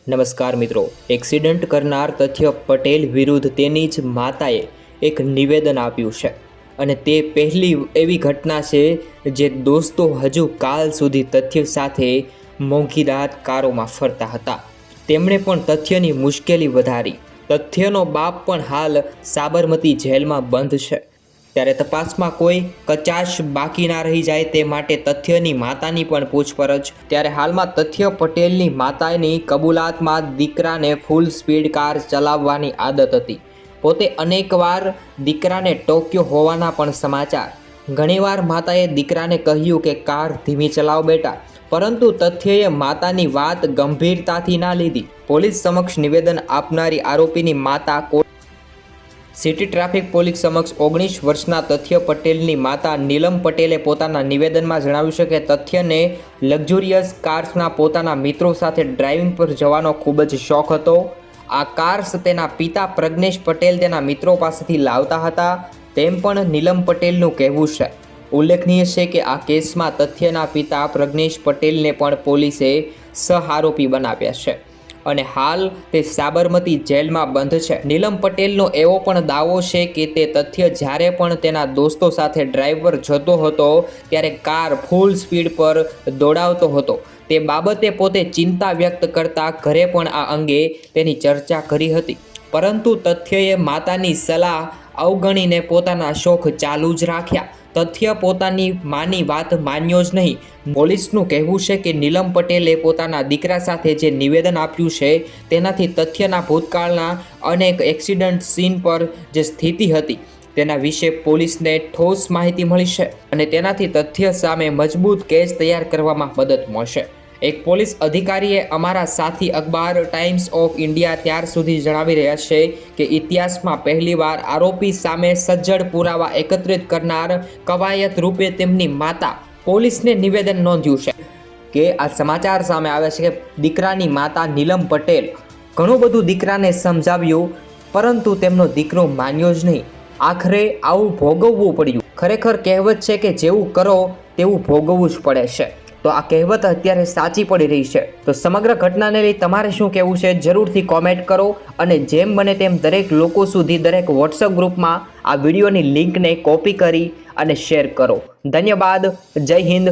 નમસ્કાર મિત્રો, એક્સિડન્ટ કરનાર તથ્ય પટેલ વિરુદ્ધ તેની જ માતાએ એક નિવેદન આપ્યું છે અને તે પહેલી એવી ઘટના છે જે દોસ્તો હજુ કાલ સુધી તથ્ય સાથે મોંઘીદાટ કારોમાં ફરતા હતા. તેમણે પણ તથ્યની મુશ્કેલી વધારી. તથ્યનો બાપ પણ હાલ સાબરમતી જેલમાં બંધ છે. ત્યારે તપાસમાં કોઈ કચાશ બાકી ના રહી જાય તે માટે તથ્યની માતાની પણ પૂછપરછ. ત્યારે હાલમાં તથ્ય પટેલની માતાની કબૂલાતમાં દીકરાને ફૂલ સ્પીડ કાર ચલાવવાની આદત હતી. પોતે અનેકવાર દીકરાને ટોક્યો હોવાના પણ સમાચાર. ઘણીવાર માતાએ દીકરાને કહ્યું કે કાર ધીમી ચલાવ બેટા, પરંતુ તથ્યએ માતાની વાત ગંભીરતાથી ના લીધી. પોલીસ સમક્ષ નિવેદન આપનારી આરોપીની માતા સિટી ટ્રાફિક પોલીસ સમક્ષ 19 વર્ષના તથ્ય પટેલની માતા નીલમ પટેલે પોતાના નિવેદનમાં જણાવ્યું છે કે તથ્યને લક્ઝુરિયસ કાર્સના પોતાના મિત્રો સાથે ડ્રાઇવિંગ પર જવાનો ખૂબ જ શોખ હતો. આ કાર્સ તેના પિતા પ્રજ્ઞેશ પટેલ તેના મિત્રો પાસેથી લાવતા હતા, તેમ પણ નીલમ પટેલનું કહેવું છે. ઉલ્લેખનીય છે કે આ કેસમાં તથ્યના પિતા પ્રજ્ઞેશ પટેલને પણ પોલીસે સહઆરોપી બનાવ્યા છે અને હાલ તે સાબરમતી જેલમાં બંધ છે. નીલમ પટેલનો એવો પણ દાવો છે કે તે તથ્ય જ્યારે પણ તેના દોસ્તો સાથે ડ્રાઈવ પર જતો હતો ત્યારે કાર ફૂલ સ્પીડ પર દોડાવતો હતો. તે બાબતે પોતે ચિંતા વ્યક્ત કરતા ઘરે પણ આ અંગે તેની ચર્ચા કરી હતી, પરંતુ તથ્યએ માતાની સલાહ અવગણીને પોતાના શોખ ચાલુ જ રાખ્યા. તથ્ય પોતાની માની વાત માન્યો જ નહીં. પોલીસનું કહેવું છે કે નીલમ પટેલે પોતાના દીકરા સાથે જે નિવેદન આપ્યું છે તેનાથી તથ્યના ભૂતકાળના અનેક એક્સિડન્ટ સીન પર જે સ્થિતિ હતી તેના વિશે પોલીસને ઠોસ માહિતી મળી છે અને તેનાથી તથ્ય સામે મજબૂત કેસ તૈયાર કરવામાં મદદ મળશે. એક પોલીસ અધિકારીએ અમારા સાથી અખબાર ટાઈમ્સ ઓફ ઇન્ડિયા ત્યાર સુધી જણાવી રહ્યા છે કે ઇતિહાસમાં પહેલીવાર આરોપી સામે સજ્જડ પુરાવા એકત્રિત કરનાર કવાયત રૂપે તેમની માતા પોલીસને નિવેદન નોંધ્યું છે કે આ સમાચાર સામે આવે છે કે દીકરાની માતા નીલમ પટેલ ઘણું બધું દીકરાને સમજાવ્યું, પરંતુ તેમનો દીકરો માન્યો જ નહીં. આખરે આવું ભોગવવું પડ્યું. ખરેખર કહેવત છે કે જેવું કરો તેવું ભોગવવું જ પડે છે. તો આ કહેવત અત્યારે સાચી પડી રહી છે. તો સમગ્ર ઘટનાને લઈ તમારે શું કહેવું છે જરૂરથી કોમેન્ટ કરો અને જેમ બને તેમ દરેક લોકો સુધી દરેક વોટ્સઅપ ગ્રુપમાં આ વિડીયોની લિંકને કોપી કરી અને શેર કરો. ધન્યવાદ. જય હિન્દ.